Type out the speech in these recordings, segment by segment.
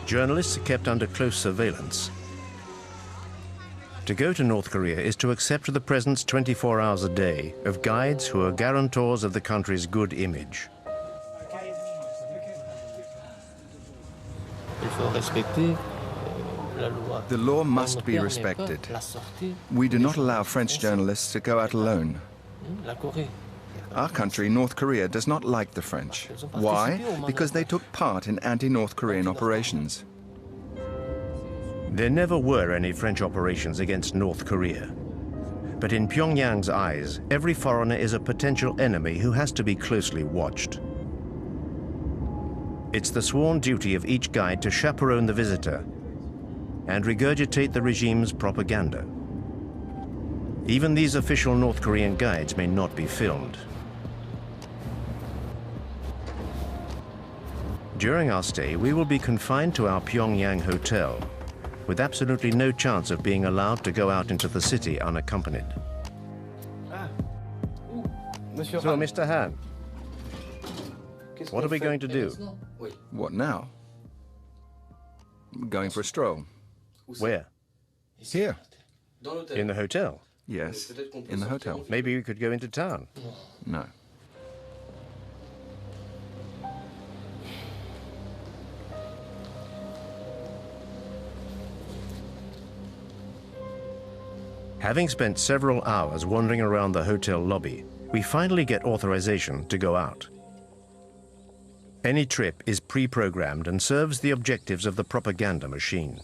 Journalists are kept under close surveillance. To go to North Korea is to accept the presence 24 hours a day of guides who are guarantors of the country's good image. The law must be respected. We do not allow French journalists to go out alone. Our country, North Korea, does not like the French. Why? Because they took part in anti-North Korean operations. There never were any French operations against North Korea. But in Pyongyang's eyes, every foreigner is a potential enemy who has to be closely watched. It's the sworn duty of each guide to chaperone the visitor and regurgitate the regime's propaganda. Even these official North Korean guides may not be filmed. During our stay, we will be confined to our Pyongyang hotel, with absolutely no chance of being allowed to go out into the city unaccompanied. So, Mr. Han, what are we going to do? What now? Going for a stroll. Where? Here. In the hotel? Yes, in the hotel. Maybe we could go into town. No. Having spent several hours wandering around the hotel lobby, we finally get authorization to go out. Any trip is pre-programmed and serves the objectives of the propaganda machine.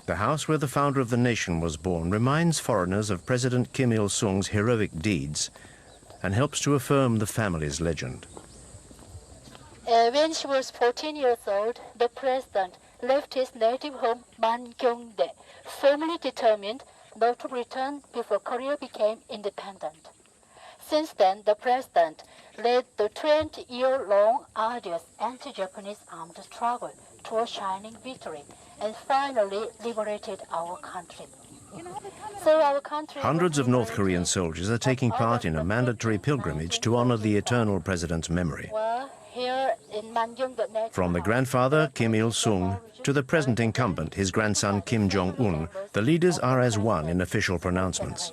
The house where the founder of the nation was born reminds foreigners of President Kim Il-sung's heroic deeds and helps to affirm the family's legend. When she was 14 years old, the president left his native home, Mangyongdae, firmly determined not to return before Korea became independent. Since then, the president led the 20-year-long arduous anti-Japanese armed struggle to a shining victory and finally liberated our country. So our country... Hundreds of North Korean soldiers are taking part in a mandatory pilgrimage to honor the eternal president's memory. From the grandfather, Kim Il-sung, to the present incumbent, his grandson, Kim Jong-un, the leaders are as one in official pronouncements.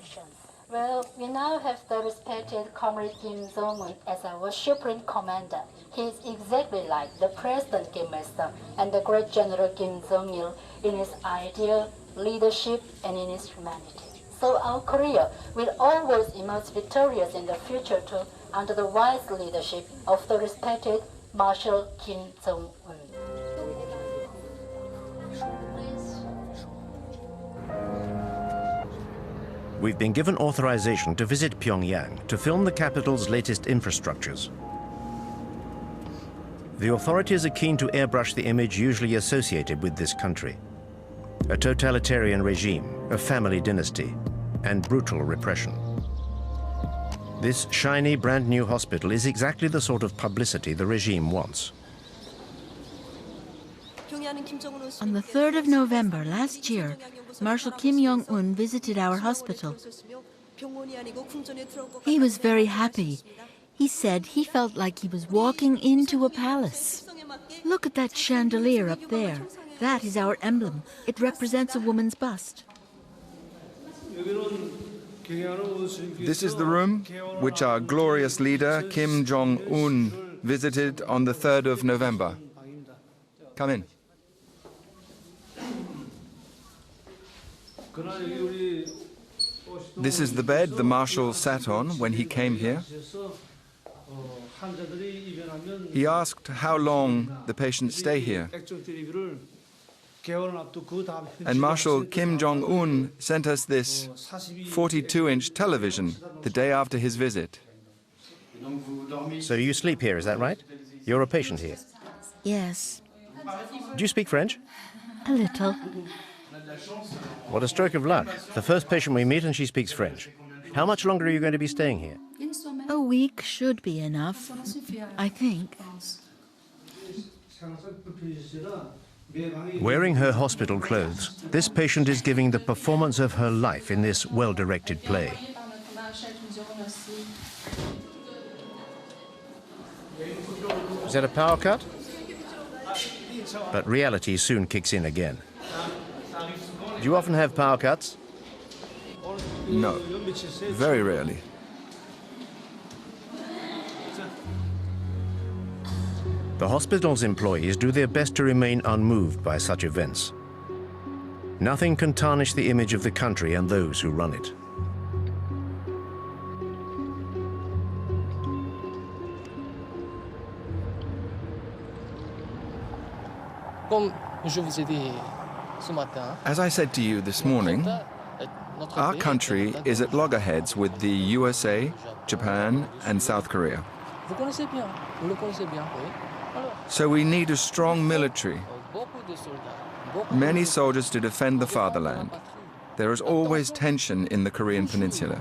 Well, we now have the respected Comrade Kim Jong-un as our supreme commander. He is exactly like the President Kim Il-sung and the great General Kim Jong-il in his ideal leadership and in his humanity. So our Korea will always emerge victorious in the future too, under the wise leadership of the respected Marshal Kim Jong-un. We've been given authorization to visit Pyongyang to film the capital's latest infrastructures. The authorities are keen to airbrush the image usually associated with this country: a totalitarian regime, a family dynasty, and brutal repression. This shiny, brand new hospital is exactly the sort of publicity the regime wants. On the 3rd of November last year, Marshal Kim Jong-un visited our hospital. He was very happy. He said he felt like he was walking into a palace. Look at that chandelier up there. That is our emblem. It represents a woman's bust. This is the room which our glorious leader, Kim Jong-un, visited on the 3rd of November. Come in. This is the bed the Marshal sat on when he came here. He asked how long the patients stay here. And Marshal Kim Jong-un sent us this 42-inch television the day after his visit. So you sleep here, is that right? You're a patient here? Yes. Do you speak French? A little. What a stroke of luck. The first patient we meet and she speaks French. How much longer are you going to be staying here? A week should be enough, I think. Wearing her hospital clothes, this patient is giving the performance of her life in this well-directed play. Is that a power cut? But reality soon kicks in again. Do you often have power cuts? No, very rarely. The hospital's employees do their best to remain unmoved by such events. Nothing can tarnish the image of the country and those who run it. As I said to you this morning, our country is at loggerheads with the USA, Japan, and South Korea. So we need a strong military, many soldiers to defend the fatherland. There is always tension in the Korean peninsula.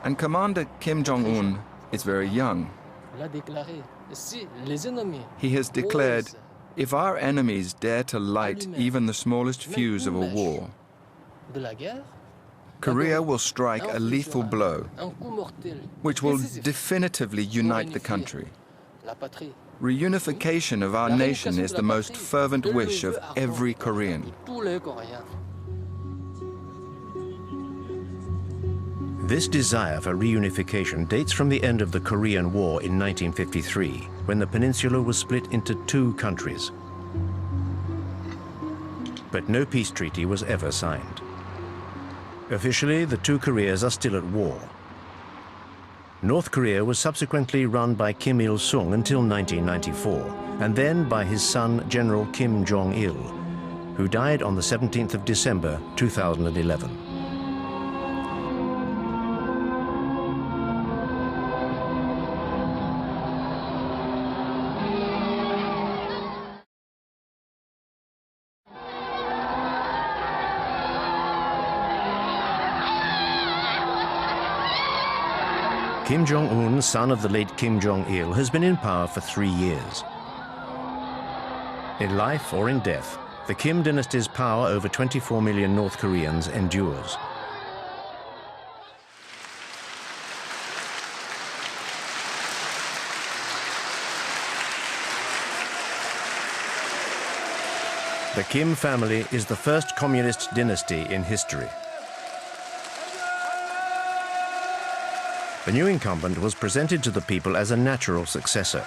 And Commander Kim Jong-un is very young. He has declared, if our enemies dare to light even the smallest fuse of a war, Korea will strike a lethal blow, which will definitively unite the country. Reunification of our nation is the most fervent wish of every Korean. This desire for reunification dates from the end of the Korean War in 1953, when the peninsula was split into two countries. But no peace treaty was ever signed. Officially, the two Koreas are still at war. North Korea was subsequently run by Kim Il-sung until 1994, and then by his son, General Kim Jong-il, who died on the 17th of December, 2011. Kim Jong-un, son of the late Kim Jong-il, has been in power for 3 years. In life or in death, the Kim dynasty's power over 24 million North Koreans endures. The Kim family is the first communist dynasty in history. The new incumbent was presented to the people as a natural successor.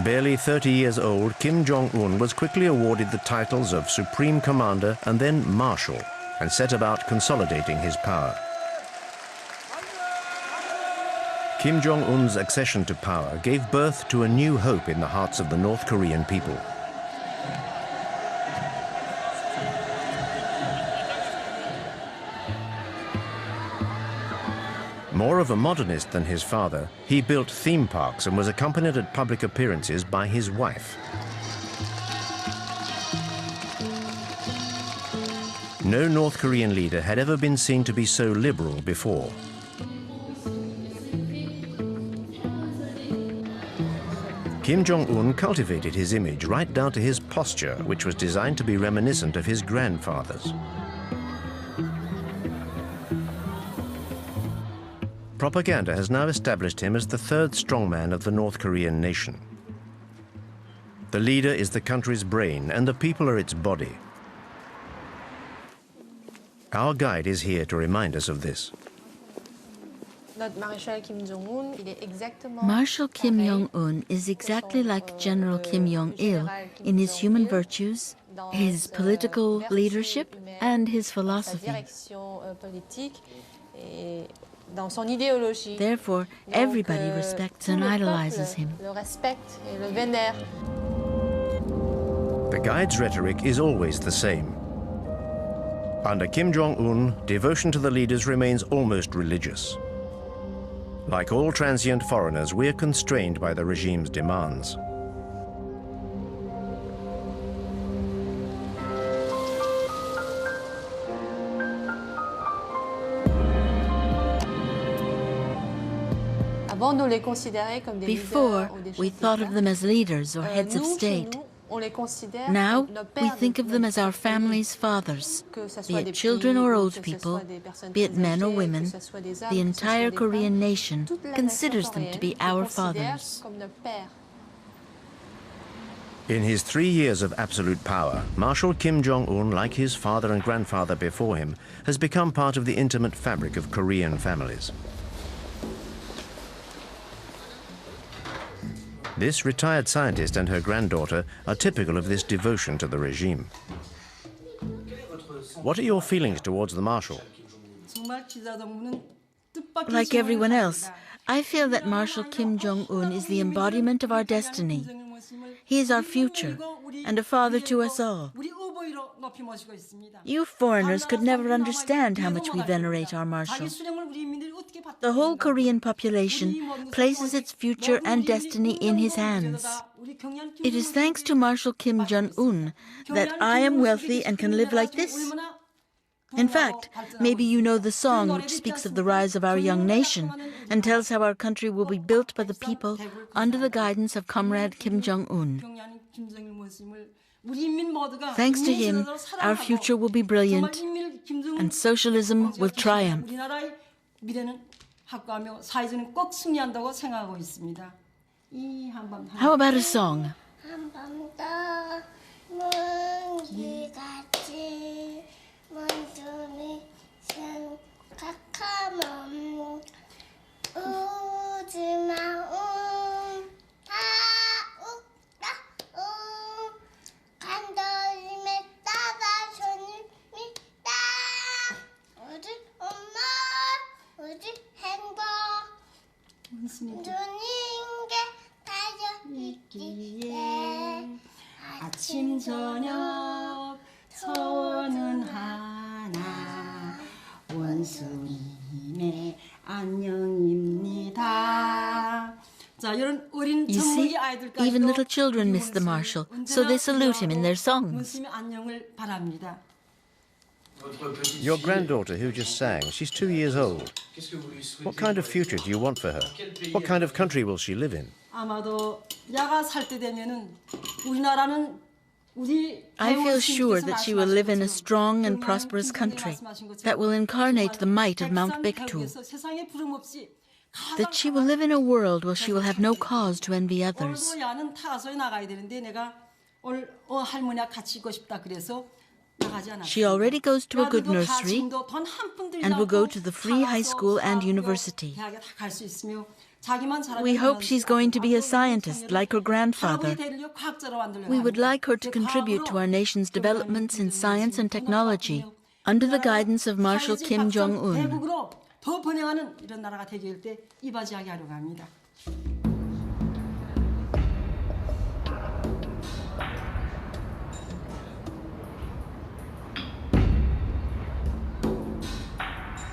Barely 30 years old, Kim Jong-un was quickly awarded the titles of Supreme Commander and then Marshal, and set about consolidating his power. Kim Jong-un's accession to power gave birth to a new hope in the hearts of the North Korean people. More of a modernist than his father, he built theme parks and was accompanied at public appearances by his wife. No North Korean leader had ever been seen to be so liberal before. Kim Jong-un cultivated his image right down to his posture, which was designed to be reminiscent of his grandfather's. Propaganda has now established him as the third strongman of the North Korean nation. The leader is the country's brain and the people are its body. Our guide is here to remind us of this. Marshal Kim Jong-un is exactly like General Kim Jong-il in his human virtues, his political leadership, and his philosophy. Therefore, everybody respects and idolizes him. The guide's rhetoric is always the same. Under Kim Jong-un, devotion to the leaders remains almost religious. Like all transient foreigners, we are constrained by the regime's demands. Before, we thought of them as leaders or heads of state. Now we think of them as our family's fathers, be it children or old people, be it men or women. The entire Korean nation considers them to be our fathers. In his 3 years of absolute power, Marshal Kim Jong-un, like his father and grandfather before him, has become part of the intimate fabric of Korean families. This retired scientist and her granddaughter are typical of this devotion to the regime. What are your feelings towards the Marshal? Like everyone else, I feel that Marshal Kim Jong-un is the embodiment of our destiny. He is our future and a father to us all. You foreigners could never understand how much we venerate our Marshal. The whole Korean population places its future and destiny in his hands. It is thanks to Marshal Kim Jong-un that I am wealthy and can live like this. In fact, maybe you know the song which speaks of the rise of our young nation and tells how our country will be built by the people under the guidance of Comrade Kim Jong-un. Thanks to him, our future will be brilliant and socialism will triumph. How about a song? 아침 저녁 소원은 하나 원수님의 안녕입니다. You see, even little children miss the Marshal, so they salute him in their songs. Your granddaughter who just sang, she's 2 years old. What kind of future do you want for her? What kind of country will she live in? I feel sure that she will live in a strong and prosperous country that will incarnate the might of Mount Baekdu. That she will live in a world where she will have no cause to envy others. She already goes to a good nursery and will go to the free high school and university. We hope she's going to be a scientist like her grandfather. We would like her to contribute to our nation's developments in science and technology under the guidance of Marshal Kim Jong-un.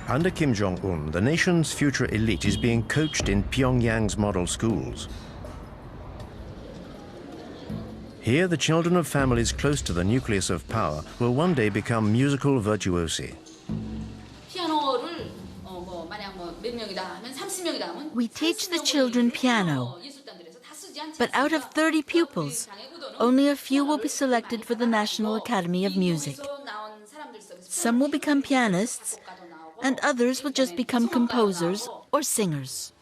Under Kim Jong-un, the nation's future elite is being coached in Pyongyang's model schools. Here, the children of families close to the nucleus of power will one day become musical virtuosi. We teach the children piano, but out of 30 pupils, only a few will be selected for the National Academy of Music. Some will become pianists, and others will just become composers or singers.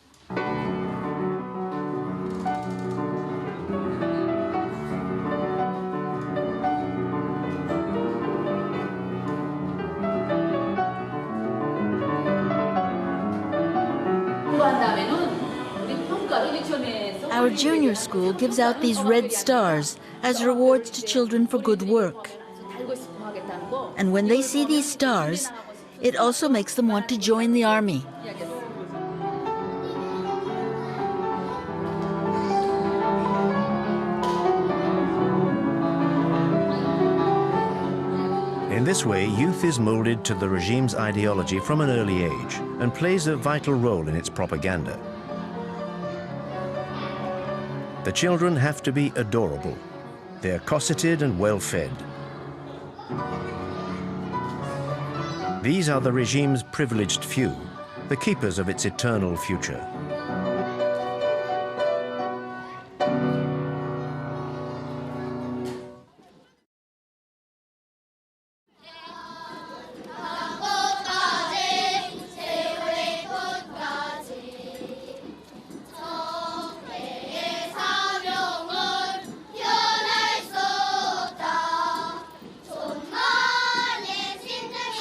Our junior school gives out these red stars as rewards to children for good work. And when they see these stars, it also makes them want to join the army. In this way, youth is molded to the regime's ideology from an early age and plays a vital role in its propaganda. The children have to be adorable. They're cosseted and well-fed. These are the regime's privileged few, the keepers of its eternal future.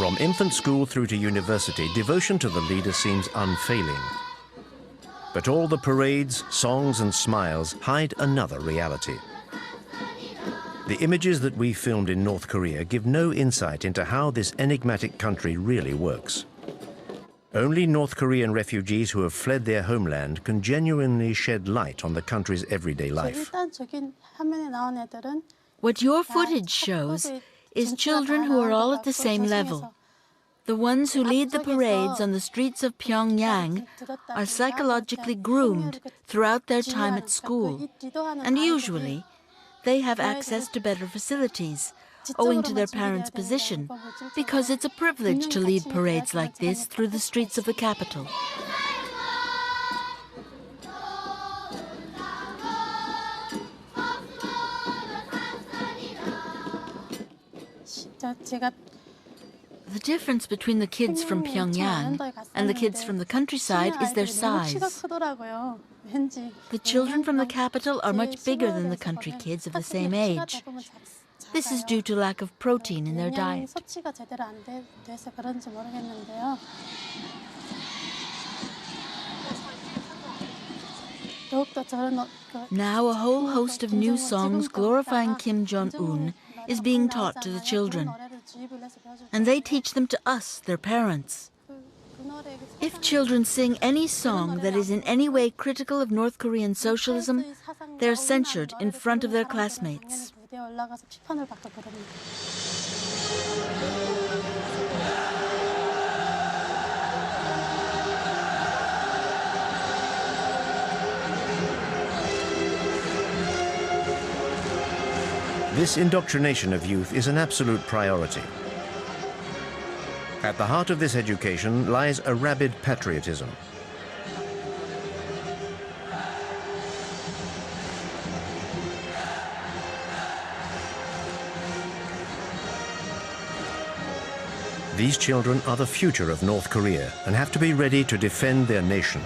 From infant school through to university, devotion to the leader seems unfailing. But all the parades, songs and smiles hide another reality. The images that we filmed in North Korea give no insight into how this enigmatic country really works. Only North Korean refugees who have fled their homeland can genuinely shed light on the country's everyday life. What your footage shows is children who are all at the same level. The ones who lead the parades on the streets of Pyongyang are psychologically groomed throughout their time at school, and usually they have access to better facilities, owing to their parents' position, because it's a privilege to lead parades like this through the streets of the capital. The difference between the kids from Pyongyang and the kids from the countryside is their size. The children from the capital are much bigger than the country kids of the same age. This is due to lack of protein in their diet. Now a whole host of new songs glorifying Kim Jong-un is being taught to the children, and they teach them to us, their parents. If children sing any song that is in any way critical of North Korean socialism, they're censured in front of their classmates. This indoctrination of youth is an absolute priority. At the heart of this education lies a rabid patriotism. These children are the future of North Korea and have to be ready to defend their nation.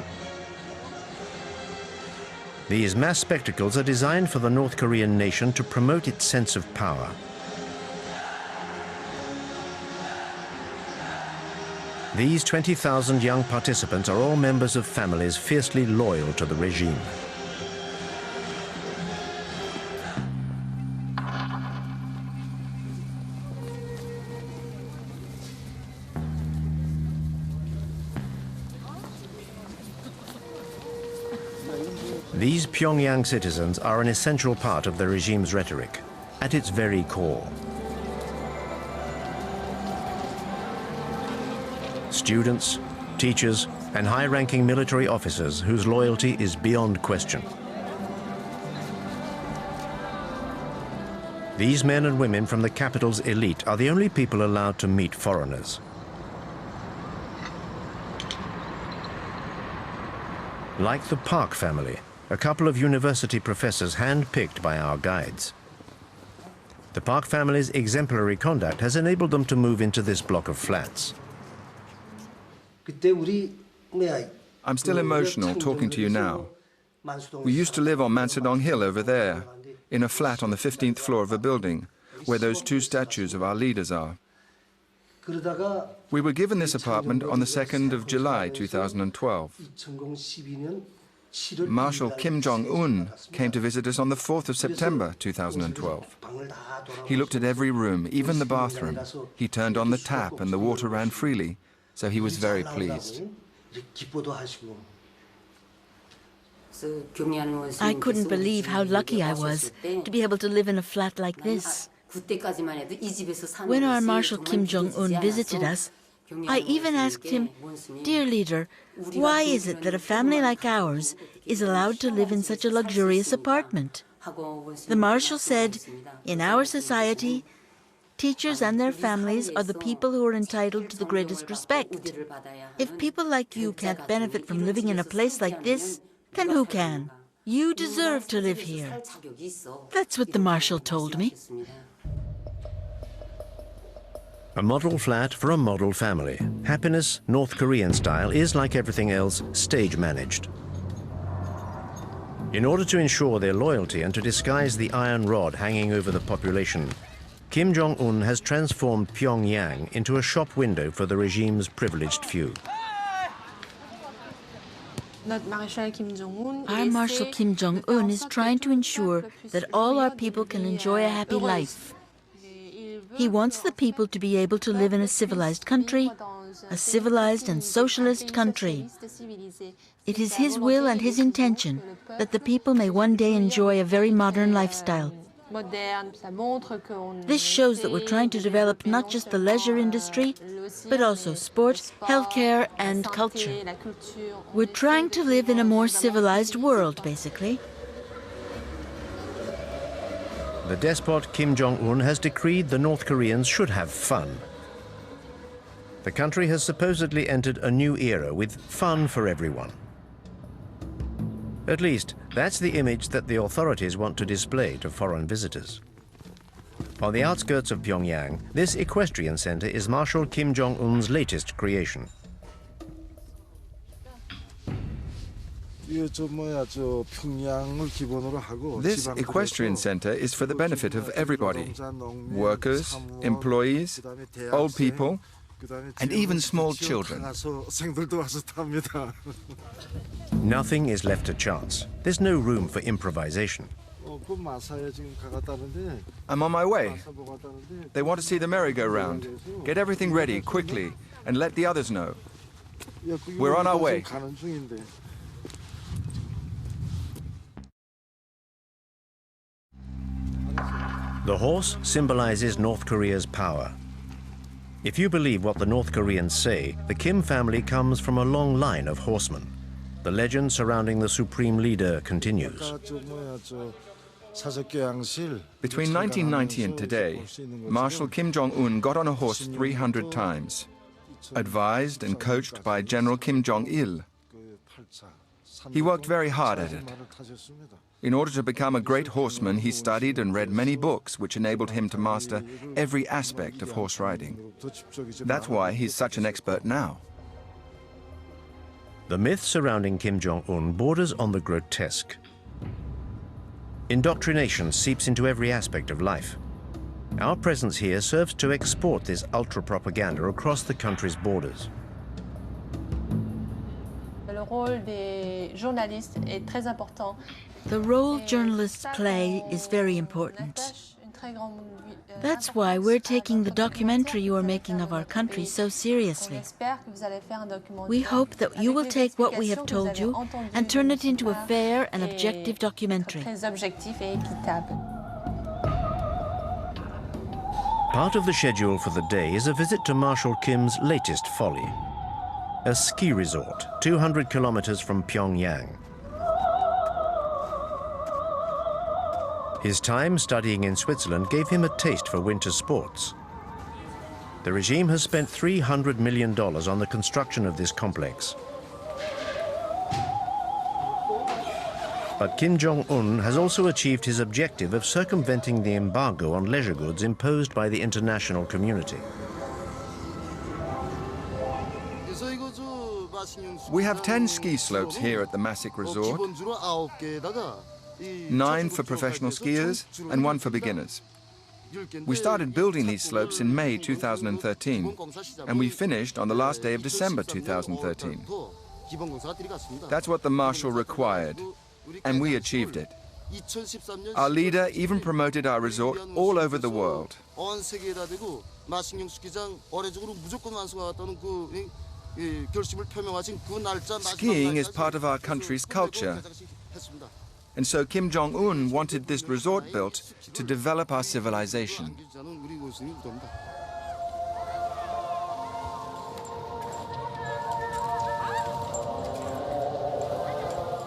These mass spectacles are designed for the North Korean nation to promote its sense of power. These 20,000 young participants are all members of families fiercely loyal to the regime. These Pyongyang citizens are an essential part of the regime's rhetoric, at its very core. Students, teachers, and high-ranking military officers whose loyalty is beyond question. These men and women from the capital's elite are the only people allowed to meet foreigners. Like the Park family, a couple of university professors hand-picked by our guides. The Park family's exemplary conduct has enabled them to move into this block of flats. I'm still emotional talking to you now. We used to live on Mansadong Hill over there, in a flat on the 15th floor of a building, where those two statues of our leaders are. We were given this apartment on the 2nd of July 2012. Marshal Kim Jong-un came to visit us on the 4th of September 2012. He looked at every room, even the bathroom. He turned on the tap and the water ran freely, so he was very pleased. I couldn't believe how lucky I was to be able to live in a flat like this. When our Marshal Kim Jong-un visited us, I even asked him, "Dear leader, why is it that a family like ours is allowed to live in such a luxurious apartment?" The Marshal said, "In our society, teachers and their families are the people who are entitled to the greatest respect. If people like you can't benefit from living in a place like this, then who can? You deserve to live here." That's what the Marshal told me. A model flat for a model family. Happiness, North Korean style, is, like everything else, stage managed. In order to ensure their loyalty and to disguise the iron rod hanging over the population, Kim Jong-un has transformed Pyongyang into a shop window for the regime's privileged few. Our Marshal Kim Jong-un is trying to ensure that all our people can enjoy a happy life. He wants the people to be able to live in a civilized country, a civilized and socialist country. It is his will and his intention that the people may one day enjoy a very modern lifestyle. This shows that we're trying to develop not just the leisure industry, but also sport, healthcare, and culture. We're trying to live in a more civilized world, basically. The despot Kim Jong-un has decreed the North Koreans should have fun. The country has supposedly entered a new era with fun for everyone. At least, that's the image that the authorities want to display to foreign visitors. On the outskirts of Pyongyang, this equestrian center is Marshal Kim Jong-un's latest creation. This equestrian center is for the benefit of everybody: workers, employees, old people, and even small children. Nothing is left to chance. There's no room for improvisation. I'm on my way. They want to see the merry-go-round. Get everything ready quickly and let the others know. We're on our way. The horse symbolizes North Korea's power. If you believe what the North Koreans say, the Kim family comes from a long line of horsemen. The legend surrounding the supreme leader continues. Between 1990 and today, Marshal Kim Jong-un got on a horse 300 times, advised and coached by General Kim Jong-il. He worked very hard at it. In order to become a great horseman, he studied and read many books which enabled him to master every aspect of horse riding. That's why he's such an expert now. The myth surrounding Kim Jong-un borders on the grotesque. Indoctrination seeps into every aspect of life. Our presence here serves to export this ultra-propaganda across the country's borders. The role journalists play is very important. That's why we're taking the documentary you are making of our country so seriously. We hope that you will take what we have told you and turn it into a fair and objective documentary. Part of the schedule for the day is a visit to Marshal Kim's latest folly, a ski resort 200 kilometers from Pyongyang. His time studying in Switzerland gave him a taste for winter sports. The regime has spent $300 million on the construction of this complex. But Kim Jong-un has also achieved his objective of circumventing the embargo on leisure goods imposed by the international community. We have 10 ski slopes here at the Masik Resort, 9 for professional skiers and 1 for beginners. We started building these slopes in May 2013, and we finished on the last day of December 2013. That's what the Marshal required, and we achieved it. Our leader even promoted our resort all over the world. Skiing is part of our country's culture. And so Kim Jong-un wanted this resort built to develop our civilization.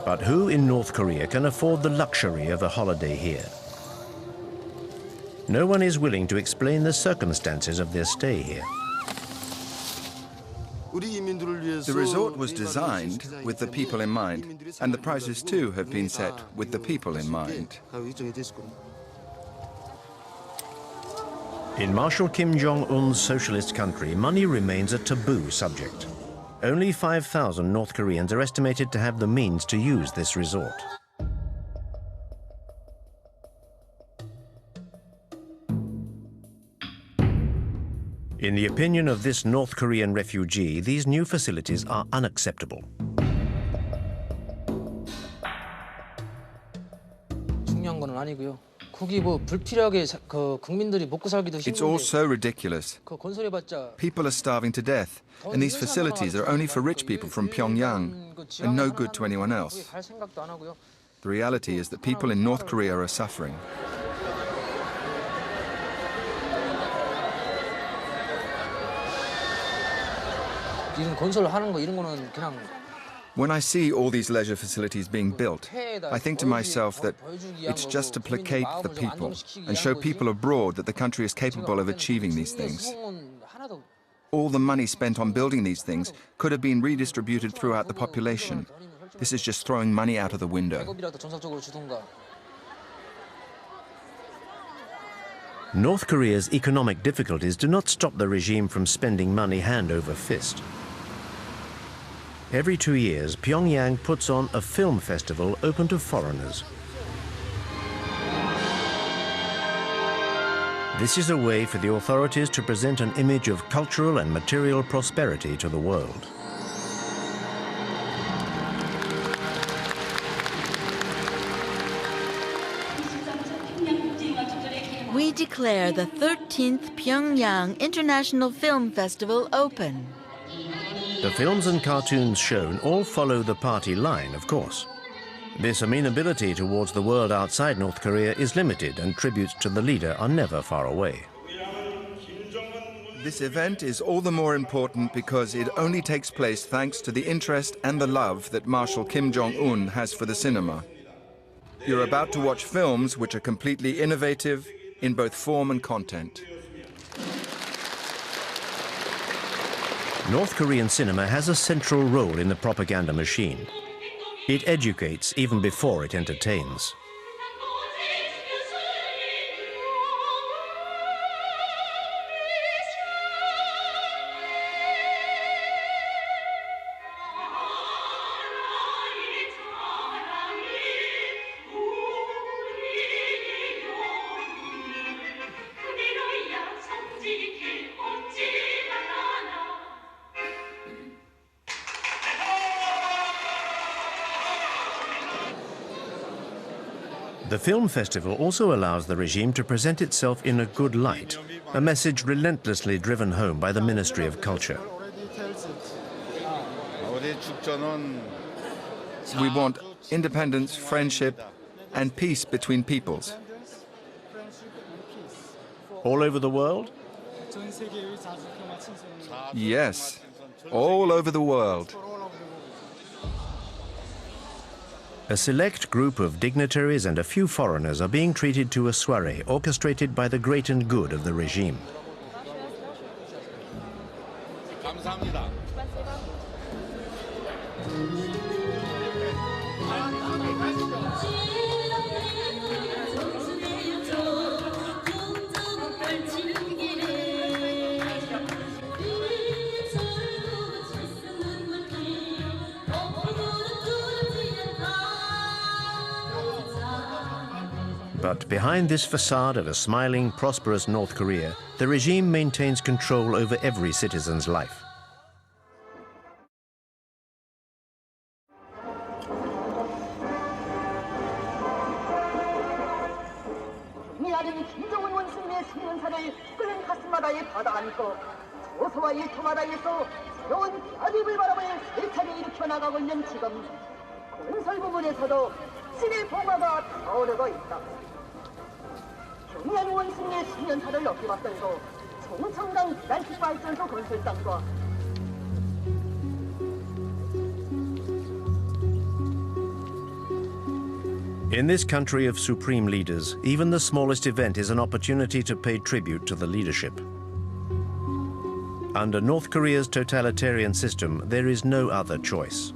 But who in North Korea can afford the luxury of a holiday here? No one is willing to explain the circumstances of their stay here. The resort was designed with the people in mind, and the prices too have been set with the people in mind. In Marshal Kim Jong-un's socialist country, money remains a taboo subject. Only 5,000 North Koreans are estimated to have the means to use this resort. In the opinion of this North Korean refugee, these new facilities are unacceptable. 중요한 건 아니고요. 거기 뭐 불필요하게 국민들이 먹고 살기도 It's all 힘든데 so ridiculous. 그 건설해봤자 People are starving to death, and these facilities are only for rich people from Pyongyang and no good to anyone else. 갈 생각도 안 하고요. The reality is that people in North Korea are suffering. 이런 건설하는 거 이런 거는 그냥 When I see all these leisure facilities being built, I think to myself that it's just to placate the people and show people abroad that the country is capable of achieving these things. All the money spent on building these things could have been redistributed throughout the population. This is just throwing money out of the window. 배급이라도 전속적으로 주던가. North Korea's economic difficulties do not stop the regime from spending money hand over fist. Every 2 years, Pyongyang puts on a film festival open to foreigners. This is a way for the authorities to present an image of cultural and material prosperity to the world. We declare the 13th Pyongyang International Film Festival open. The films and cartoons shown all follow the party line, of course. This amenability towards the world outside North Korea is limited, and tributes to the leader are never far away. This event is all the more important because it only takes place thanks to the interest and the love that Marshal Kim Jong-un has for the cinema. You're about to watch films which are completely innovative in both form and content. North Korean cinema has a central role in the propaganda machine. It educates even before it entertains. The film festival also allows the regime to present itself in a good light, a message relentlessly driven home by the Ministry of Culture. We want independence, friendship, and peace between peoples. All over the world? Yes, all over the world. A select group of dignitaries and a few foreigners are being treated to a soirée orchestrated by the great and good of the regime. But behind this facade of a smiling, prosperous North Korea, the regime maintains control over every citizen's life. 경미한 원숭이의 10년차를 엮여봤더니도 정청강 기란식 발전소 건설장과 In this country of supreme leaders, even the smallest event is an opportunity to pay tribute to the leadership. Under North Korea's totalitarian system, there is no other choice.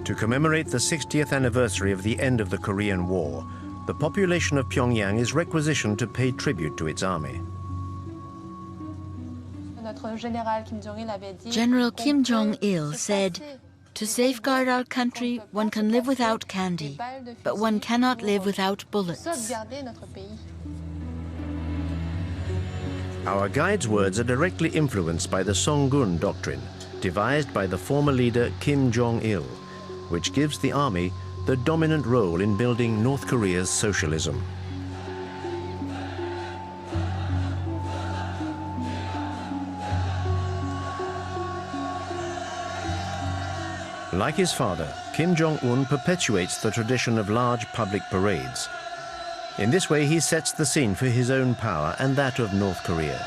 To commemorate the 60th anniversary of the end of the Korean War, the population of Pyongyang is requisitioned to pay tribute to its army. General Kim Jong-il said, "To safeguard our country, one can live without candy, but one cannot live without bullets." Our guide's words are directly influenced by the Songun doctrine, devised by the former leader Kim Jong-il, which gives the army the dominant role in building North Korea's socialism. Like his father, Kim Jong-un perpetuates the tradition of large public parades. In this way, he sets the scene for his own power and that of North Korea.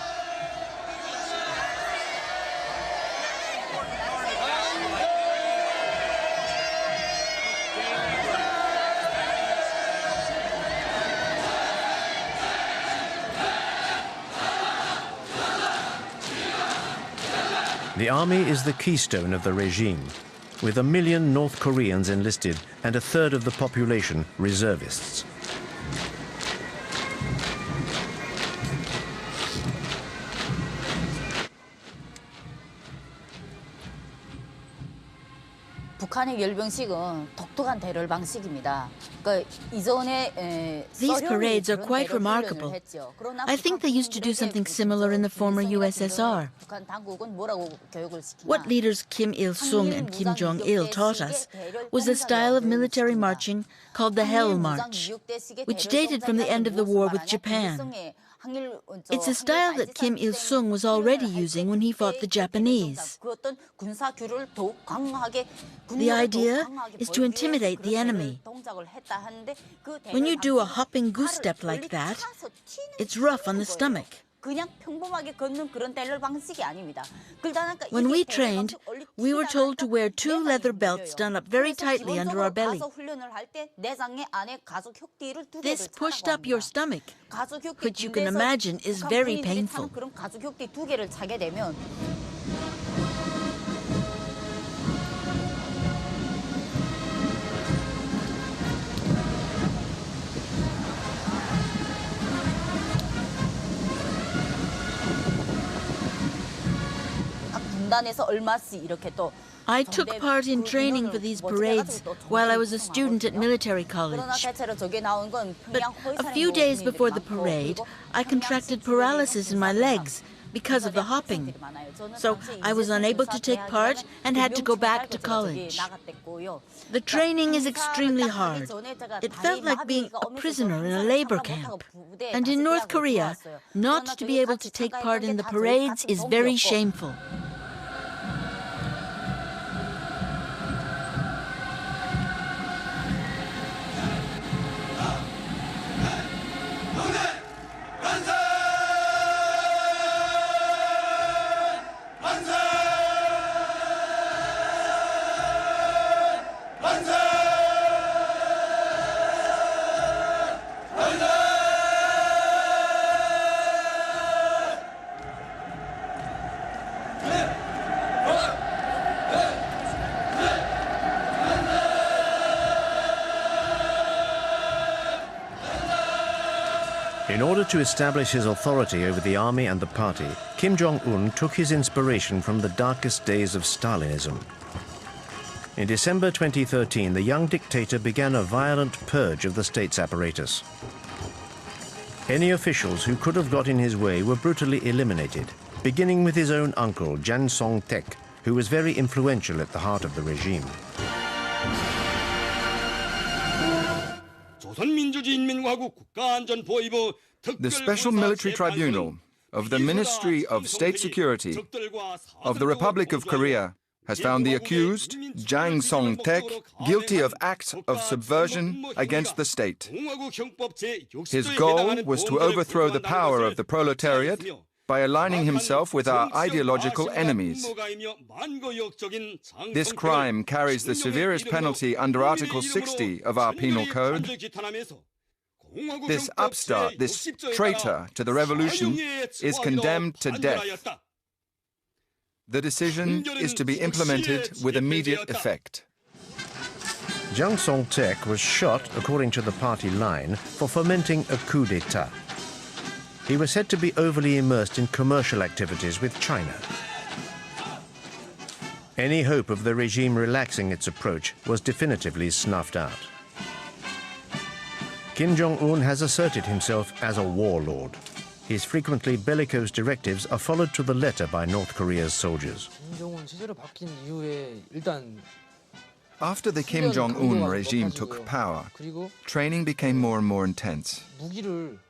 The army is the keystone of the regime, with 1 million North Koreans enlisted and 1/3 of the population reservists. These parades are quite remarkable. I think they used to do something similar in the former USSR. What leaders Kim Il-sung and Kim Jong-il taught us was a style of military marching called the Hell March, which dated from the end of the war with Japan. It's a style that Kim Il-sung was already using when he fought the Japanese. The idea is to intimidate the enemy. When you do a hopping goose step like that, it's rough on the stomach. When we trained, we were told to wear 2 leather belts done up very tightly under our belly. This pushed up your stomach, which you can imagine is very painful. I took part in training for these parades while I was a student at military college. But a few days before the parade, I contracted paralysis in my legs because of the hopping. So I was unable to take part and had to go back to college. The training is extremely hard. It felt like being a prisoner in a labor camp. And in North Korea, not to be able to take part in the parades is very shameful. In order to establish his authority over the army and the party, Kim Jong-un took his inspiration from the darkest days of Stalinism. In December 2013, the young dictator began a violent purge of the state's apparatus. Any officials who could have got in his way were brutally eliminated, beginning with his own uncle, Jan Song-taek, who was very influential at the heart of the regime. The Special Military Tribunal of the Ministry of State Security of the Republic of Korea has found the accused, Jang Song-taek, guilty of acts of subversion against the state. His goal was to overthrow the power of the proletariat by aligning himself with our ideological enemies. This crime carries the severest penalty under Article 60 of our Penal Code. This upstart, this traitor to the revolution, is condemned to death. The decision is to be implemented with immediate effect. Jiang Song-tek was shot, according to the party line, for fomenting a coup d'etat. He was said to be overly immersed in commercial activities with China. Any hope of the regime relaxing its approach was definitively snuffed out. Kim Jong-un has asserted himself as a warlord. His frequently bellicose directives are followed to the letter by North Korea's soldiers. After the Kim Jong-un regime took power, training became more and more intense.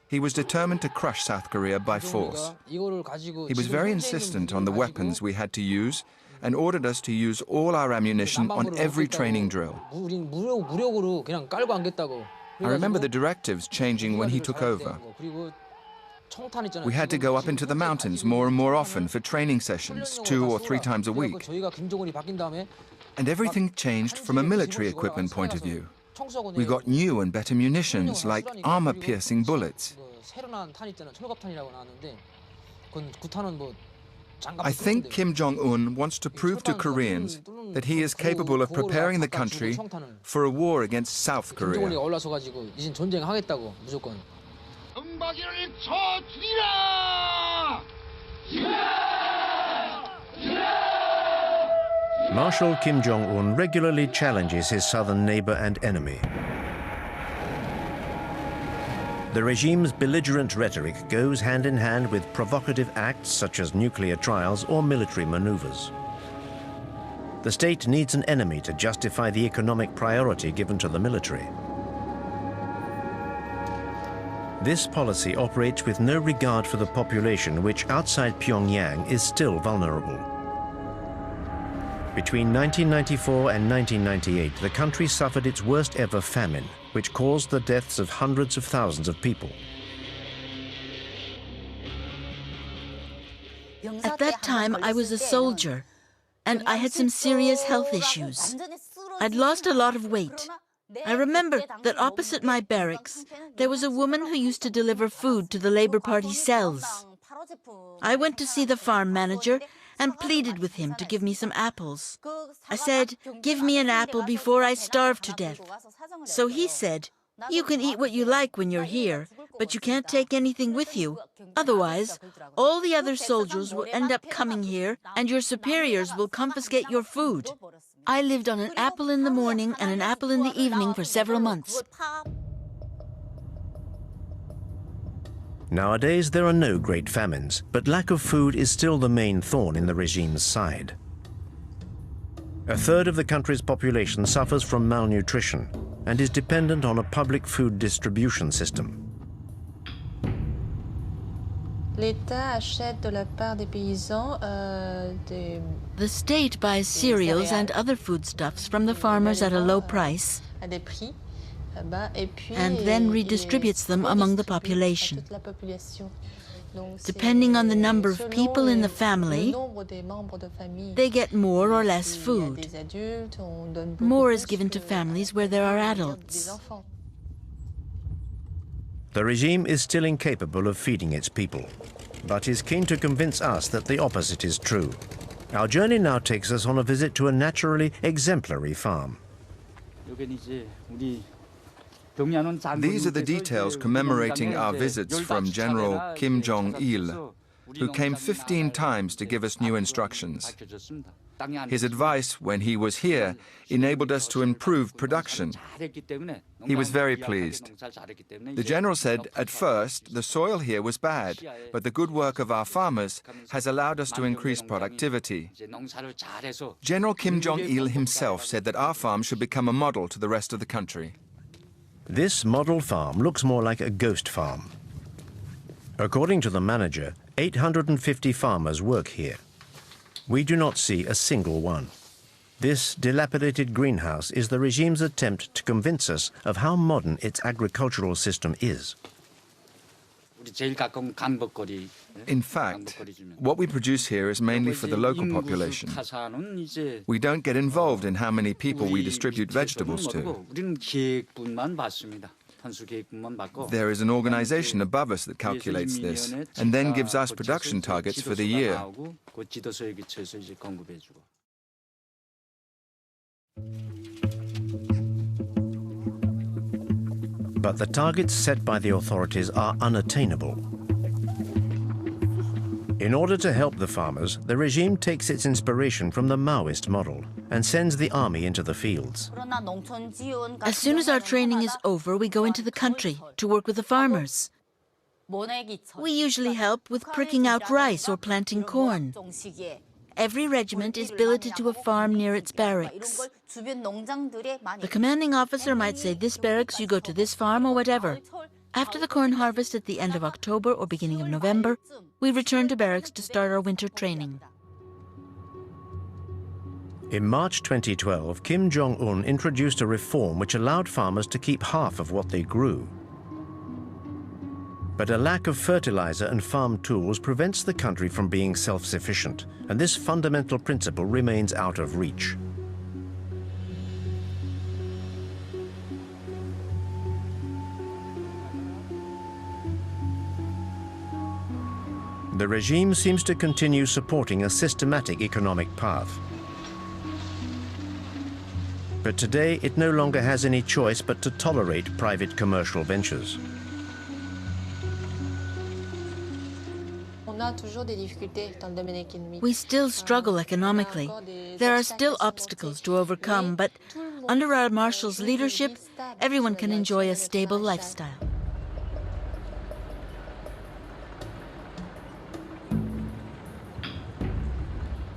He was determined to crush South Korea by force. He was very insistent on the weapons we had to use and ordered us to use all our ammunition on every training drill. I remember the directives changing when he took over. We had to go up into the mountains more and more often for training sessions, 2 or 3 times a week. And everything changed from a military equipment point of view. We got new and better munitions, like armor-piercing bullets. I think Kim Jong-un wants to prove to Koreans that he is capable of preparing the country for a war against South Korea. Marshal Kim Jong-un regularly challenges his southern neighbor and enemy. The regime's belligerent rhetoric goes hand in hand with provocative acts such as nuclear trials or military maneuvers. The state needs an enemy to justify the economic priority given to the military. This policy operates with no regard for the population, which outside Pyongyang is still vulnerable. Between 1994 and 1998, the country suffered its worst ever famine, which caused the deaths of hundreds of thousands of people. At that time, I was a soldier, and I had some serious health issues. I'd lost a lot of weight. I remember that opposite my barracks, there was a woman who used to deliver food to the Labour Party cells. I went to see the farm manager and pleaded with him to give me some apples. I said, "Give me an apple before I starve to death." So he said, "You can eat what you like when you're here, but you can't take anything with you. Otherwise, all the other soldiers will end up coming here and your superiors will confiscate your food." I lived on an apple in the morning and an apple in the evening for several months. Nowadays, there are no great famines, but lack of food is still the main thorn in the regime's side. A third of the country's population suffers from malnutrition and is dependent on a public food distribution system. L'État achète de la part des paysans The state buys cereals and other foodstuffs from the farmers at a low price à des prix bas, et puis and then redistributes them among the population. Depending on the number of people in the family, they get more or less food. More is given to families where there are adults. The regime is still incapable of feeding its people, but is keen to convince us that the opposite is true. Our journey now takes us on a visit to a naturally exemplary farm. These are the details commemorating our visits from General Kim Jong-il, who came 15 times to give us new instructions. His advice when he was here enabled us to improve production. He was very pleased. The general said, at first, the soil here was bad, but the good work of our farmers has allowed us to increase productivity. General Kim Jong-il himself said that our farm should become a model to the rest of the country. This model farm looks more like a ghost farm. According to the manager, 850 farmers work here. We do not see a single one. This dilapidated greenhouse is the regime's attempt to convince us of how modern its agricultural system is. In fact, what we produce here is mainly for the local population. We don't get involved in how many people we distribute vegetables to. There is an organization above us that calculates this and then gives us production targets for the year. But the targets set by the authorities are unattainable. In order to help the farmers, the regime takes its inspiration from the Maoist model and sends the army into the fields. As soon as our training is over, we go into the country to work with the farmers. We usually help with pricking out rice or planting corn. Every regiment is billeted to a farm near its barracks. The commanding officer might say, this barracks, you go to this farm or whatever. After the corn harvest at the end of October or beginning of November, we return to barracks to start our winter training. In March 2012, Kim Jong-un introduced a reform which allowed farmers to keep half of what they grew. But a lack of fertilizer and farm tools prevents the country from being self-sufficient, and this fundamental principle remains out of reach. The regime seems to continue supporting a systematic economic path. But today, it no longer has any choice but to tolerate private commercial ventures. We still struggle economically. There are still obstacles to overcome, but under our marshal's leadership, everyone can enjoy a stable lifestyle.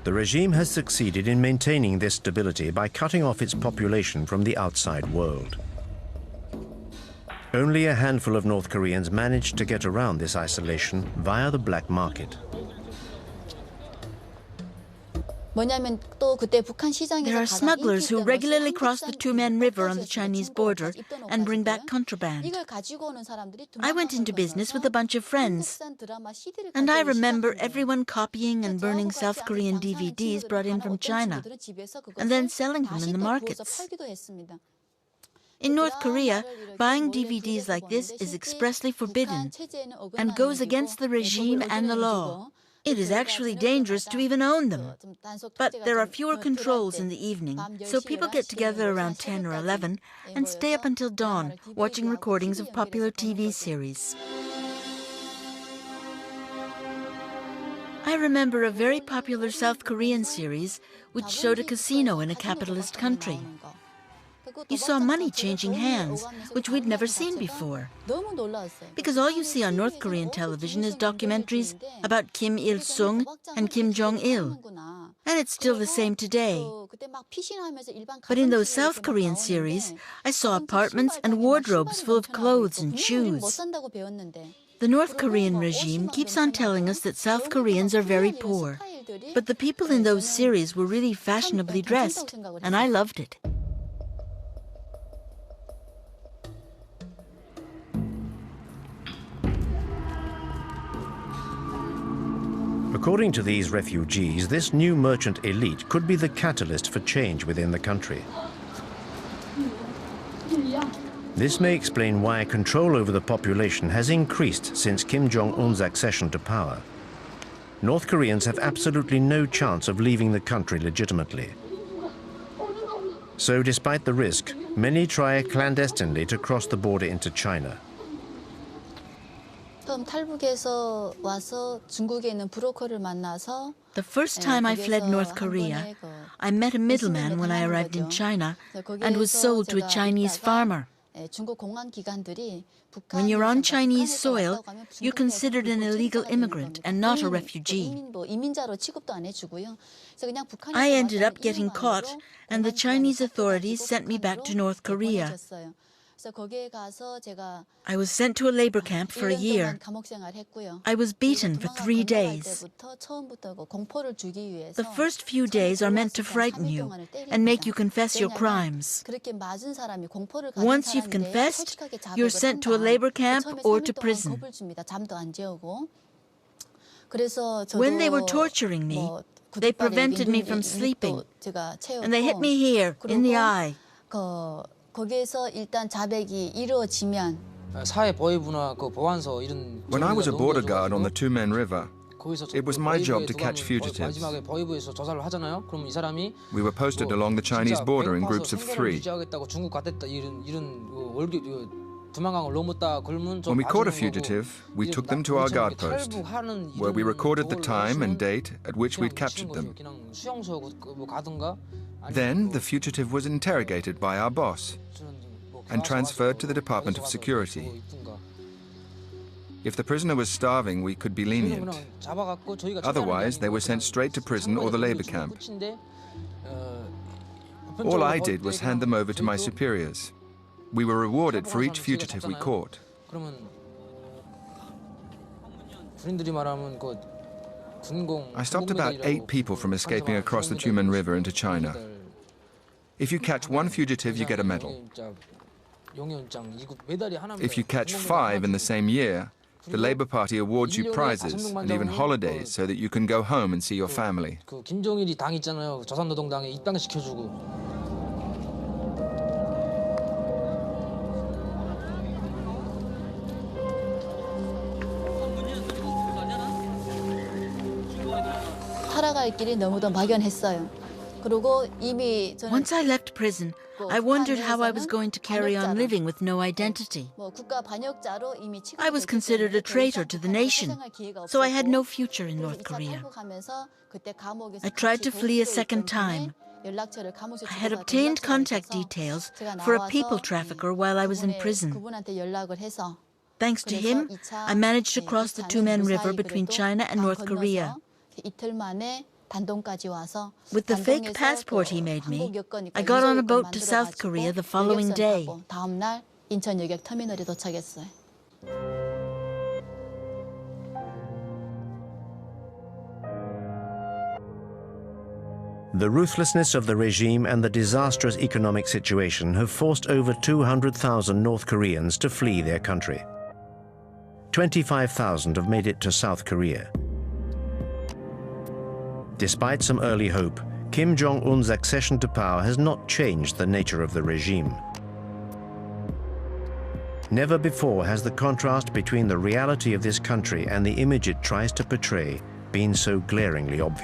The regime has succeeded in maintaining this stability by cutting off its population from the outside world. Only a handful of North Koreans managed to get around this isolation via the black market. There are smugglers who regularly cross the Tumen River on the Chinese border and bring back contraband. I went into business with a bunch of friends, and I remember everyone copying and burning South Korean DVDs brought in from China, and then selling them in the markets. In North Korea, buying DVDs like this is expressly forbidden and goes against the regime and the law. It is actually dangerous to even own them. But there are fewer controls in the evening, so people get together around 10 or 11 and stay up until dawn watching recordings of popular TV series. I remember a very popular South Korean series which showed a casino in a capitalist country. You saw money changing hands, which we'd never seen before. Because all you see on North Korean television is documentaries about Kim Il-sung and Kim Jong-il. And it's still the same today. But in those South Korean series, I saw apartments and wardrobes full of clothes and shoes. The North Korean regime keeps on telling us that South Koreans are very poor. But the people in those series were really fashionably dressed, and I loved it. According to these refugees, this new merchant elite could be the catalyst for change within the country. This may explain why control over the population has increased since Kim Jong-un's accession to power. North Koreans have absolutely no chance of leaving the country legitimately. So despite the risk, many try clandestinely to cross the border into China. The first time I fled North Korea, I met a middleman when I arrived in China and was sold to a Chinese farmer. When you're on Chinese soil, you're considered an illegal immigrant and not a refugee. I ended up getting caught, and the Chinese authorities sent me back to North Korea. I was sent to a labor camp for a year. I was beaten for 3 days. The first few days are meant to frighten you and make you confess your crimes. Once you've confessed, you're sent to a labor camp or to prison. When they were torturing me, they prevented me from sleeping, and they hit me here, in the eye. When I was a border guard on the Tumen River, it was my job to catch fugitives. We were posted along the Chinese border in groups of 3. When we caught a fugitive, we took them to our guard post, where we recorded the time and date at which we'd captured them. Then the fugitive was interrogated by our boss and transferred to the Department of Security. If the prisoner was starving, we could be lenient. Otherwise, they were sent straight to prison or the labor camp. All I did was hand them over to my superiors. We were rewarded for each fugitive we caught. I stopped about 8 people from escaping across the Tumen River into China. If you catch 1 fugitive, you get a medal. If you catch 5 in the same year, the Labour Party awards you prizes and even holidays so that you can go home and see your family. 김정일이 당 있잖아요. 조선노동당에 입당시켜주고. 살아갈 길이 너무도 막연했어요. 그리고 이미 저는 Once I left prison, I wondered how I was going to carry on living with no identity. 국가 반역자로 이미 I was considered a traitor to the nation, so I had no future in North Korea. I tried to flee a second time. I had obtained contact details for a people trafficker while I was in prison. Thanks to him, I managed to cross the Tumen River between China and North Korea. With the fake passport he made me, I got on a boat to South Korea the following day. The ruthlessness of the regime and the disastrous economic situation have forced over 200,000 North Koreans to flee their country. 25,000 have made it to South Korea. Despite some early hope, Kim Jong-un's accession to power has not changed the nature of the regime. Never before has the contrast between the reality of this country and the image it tries to portray been so glaringly obvious.